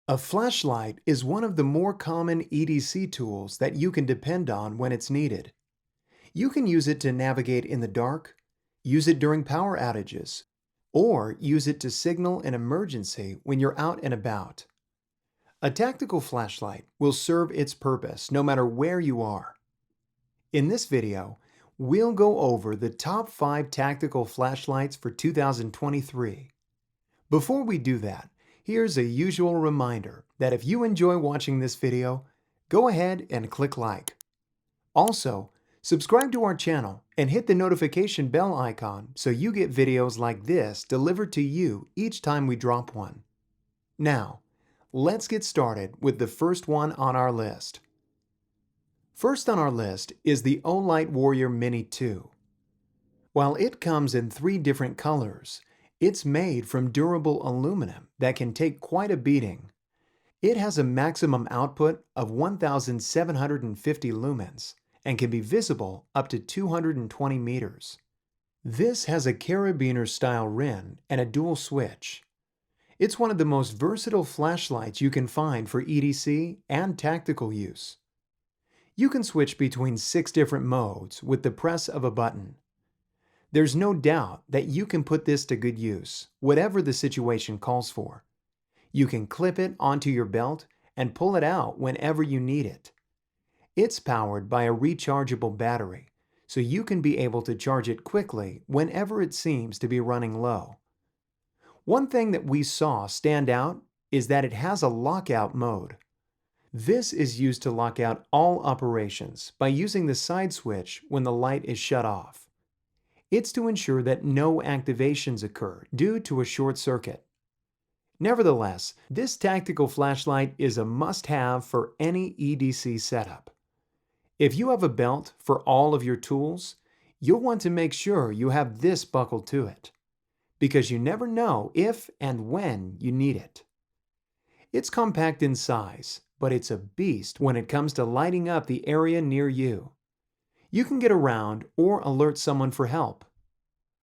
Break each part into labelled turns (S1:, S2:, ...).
S1: A flashlight is one of the more common EDC tools that you can depend on when it's needed. You can use it to navigate in the dark, use it during power outages, or use it to signal an emergency when you're out and about. A tactical flashlight will serve its purpose no matter where you are. In this video, we'll go over the top 5 tactical flashlights for 2023. Before we do that, here's a usual reminder that if you enjoy watching this video, go ahead and click like. Also, subscribe to our channel and hit the notification bell icon so you get videos like this delivered to you each time we drop one. Now, let's get started with the first one on our list. First on our list is the Olight Warrior Mini 2. While it comes in 3 different colors, it's made from durable aluminum that can take quite a beating. It has a maximum output of 1,750 lumens and can be visible up to 220 meters. This has a carabiner-style ring and a dual switch. It's one of the most versatile flashlights you can find for EDC and tactical use. You can switch between 6 different modes with the press of a button. There's no doubt that you can put this to good use, whatever the situation calls for. You can clip it onto your belt and pull it out whenever you need it. It's powered by a rechargeable battery, so you can be able to charge it quickly whenever it seems to be running low. One thing that we saw stand out is that it has a lockout mode. This is used to lock out all operations by using the side switch when the light is shut off. It's to ensure that no activations occur due to a short circuit. Nevertheless, this tactical flashlight is a must-have for any EDC setup. If you have a belt for all of your tools, you'll want to make sure you have this buckled to it, because you never know if and when you need it. It's compact in size, but it's a beast when it comes to lighting up the area near you. You can get around or alert someone for help.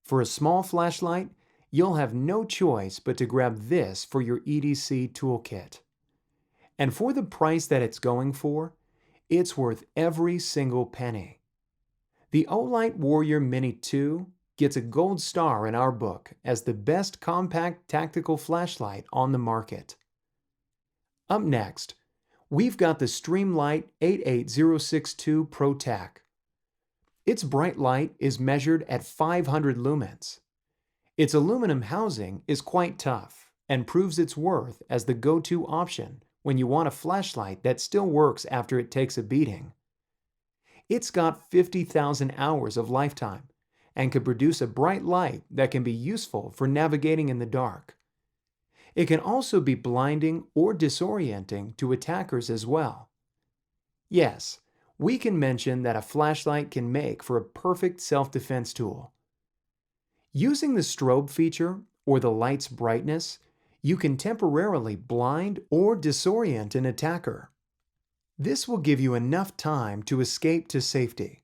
S1: For a small flashlight, you'll have no choice but to grab this for your EDC toolkit. And for the price that it's going for, it's worth every single penny. The Olight Warrior Mini 2 gets a gold star in our book as the best compact tactical flashlight on the market. Up next, we've got the Streamlight 88062 ProTac. Its bright light is measured at 500 lumens. Its aluminum housing is quite tough and proves its worth as the go-to option when you want a flashlight that still works after it takes a beating. It's got 50,000 hours of lifetime and can produce a bright light that can be useful for navigating in the dark. It can also be blinding or disorienting to attackers as well. Yes, we can mention that a flashlight can make for a perfect self-defense tool. Using the strobe feature or the light's brightness, you can temporarily blind or disorient an attacker. This will give you enough time to escape to safety.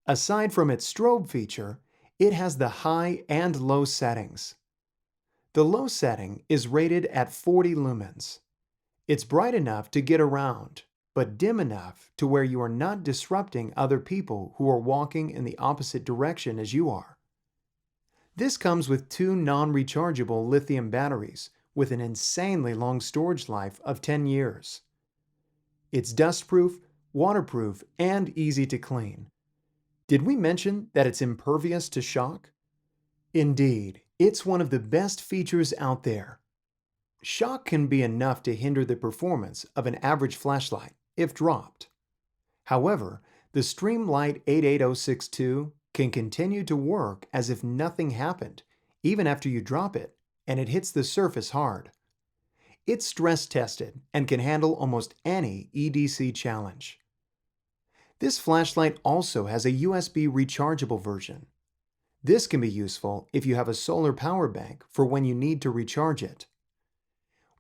S1: Aside from its strobe feature, it has the high and low settings. The low setting is rated at 40 lumens. It's bright enough to get around, but dim enough to where you are not disrupting other people who are walking in the opposite direction as you are. This comes with 2 non-rechargeable lithium batteries with an insanely long storage life of 10 years. It's dustproof, waterproof, and easy to clean. Did we mention that it's impervious to shock? Indeed, it's one of the best features out there. Shock can be enough to hinder the performance of an average flashlight if dropped. However, the Streamlight 88062 can continue to work as if nothing happened, even after you drop it and it hits the surface hard. It's stress tested and can handle almost any EDC challenge. This flashlight also has a USB rechargeable version. This can be useful if you have a solar power bank for when you need to recharge it.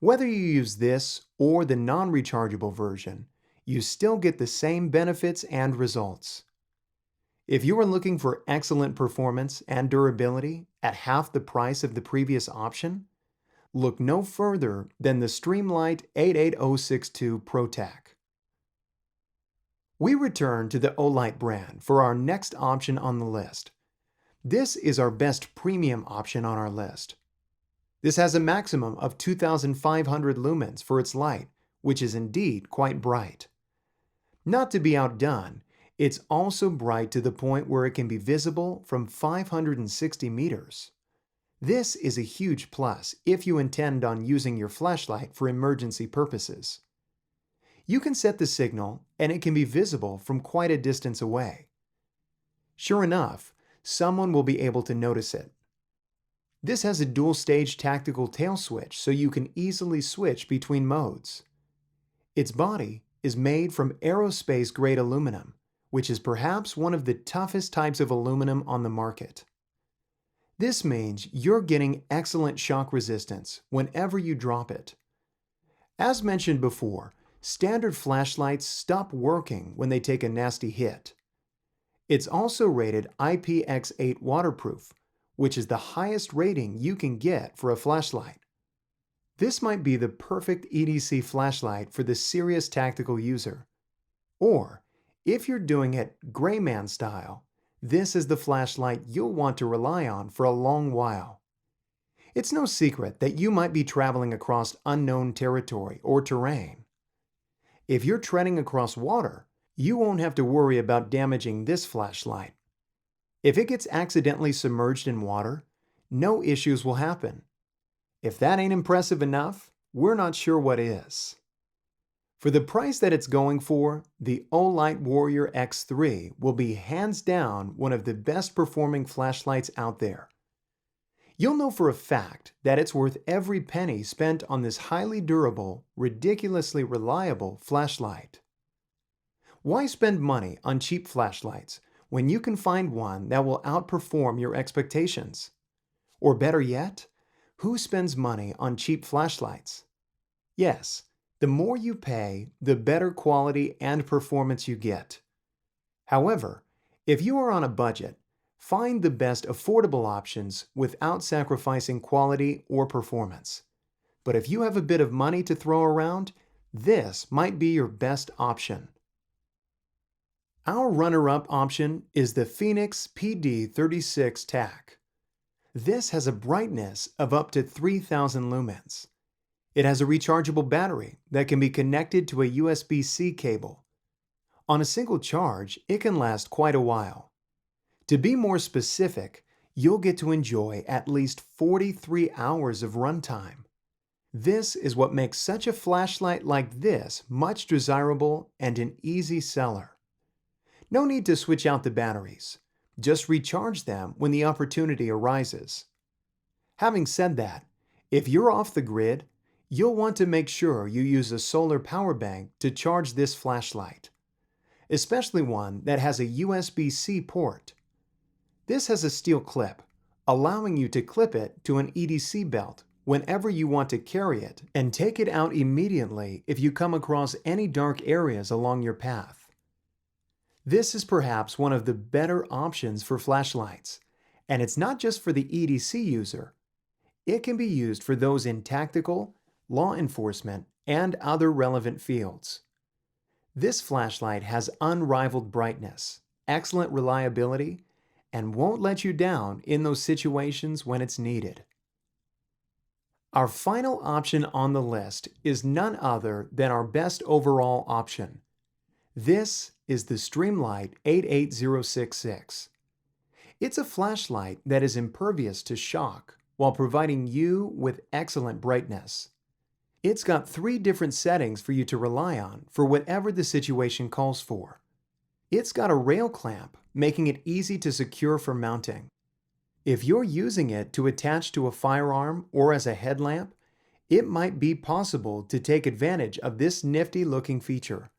S1: Whether you use this or the non-rechargeable version, you still get the same benefits and results. If you are looking for excellent performance and durability at half the price of the previous option, look no further than the Streamlight 88062 ProTac. We return to the Olight brand for our next option on the list. This is our best premium option on our list. This has a maximum of 2,500 lumens for its light, which is indeed quite bright. Not to be outdone, it's also bright to the point where it can be visible from 560 meters. This is a huge plus if you intend on using your flashlight for emergency purposes. You can set the signal and it can be visible from quite a distance away. Sure enough, someone will be able to notice it. This has a dual-stage tactical tail switch so you can easily switch between modes. Its body is made from aerospace-grade aluminum, which is perhaps one of the toughest types of aluminum on the market. This means you're getting excellent shock resistance whenever you drop it. As mentioned before, standard flashlights stop working when they take a nasty hit. It's also rated IPX8 waterproof, which is the highest rating you can get for a flashlight. This might be the perfect EDC flashlight for the serious tactical user. Or, if you're doing it gray man style, this is the flashlight you'll want to rely on for a long while. It's no secret that you might be traveling across unknown territory or terrain. If you're treading across water, you won't have to worry about damaging this flashlight. If it gets accidentally submerged in water, no issues will happen. If that ain't impressive enough, we're not sure what is. For the price that it's going for, the Olight Warrior X3 will be hands down one of the best performing flashlights out there. You'll know for a fact that it's worth every penny spent on this highly durable, ridiculously reliable flashlight. Why spend money on cheap flashlights when you can find one that will outperform your expectations? Or better yet, who spends money on cheap flashlights? Yes, the more you pay, the better quality and performance you get. However, if you are on a budget, find the best affordable options without sacrificing quality or performance. But if you have a bit of money to throw around, this might be your best option. Our runner-up option is the Fenix PD36 Tac. This has a brightness of up to 3,000 lumens. It has a rechargeable battery that can be connected to a USB-C cable. On a single charge, it can last quite a while. To be more specific, you'll get to enjoy at least 43 hours of runtime. This is what makes such a flashlight like this much desirable and an easy seller. No need to switch out the batteries. Just recharge them when the opportunity arises. Having said that, if you're off the grid, you'll want to make sure you use a solar power bank to charge this flashlight, especially one that has a USB-C port. This has a steel clip, allowing you to clip it to an EDC belt whenever you want to carry it and take it out immediately if you come across any dark areas along your path. This is perhaps one of the better options for flashlights, and it's not just for the EDC user. It can be used for those in tactical, law enforcement, and other relevant fields. This flashlight has unrivaled brightness, excellent reliability, and won't let you down in those situations when it's needed. Our final option on the list is none other than our best overall option. This is the Streamlight 88066. It's a flashlight that is impervious to shock while providing you with excellent brightness. It's got 3 different settings for you to rely on for whatever the situation calls for. It's got a rail clamp, making it easy to secure for mounting. If you're using it to attach to a firearm or as a headlamp, it might be possible to take advantage of this nifty-looking feature.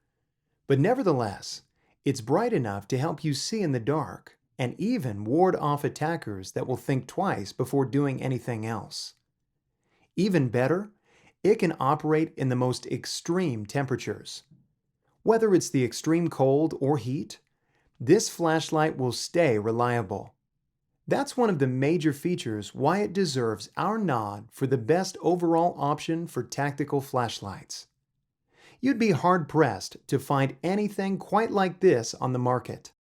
S1: But nevertheless, it's bright enough to help you see in the dark and even ward off attackers that will think twice before doing anything else. Even better, it can operate in the most extreme temperatures. Whether it's the extreme cold or heat, this flashlight will stay reliable. That's one of the major features why it deserves our nod for the best overall option for tactical flashlights. You'd be hard-pressed to find anything quite like this on the market.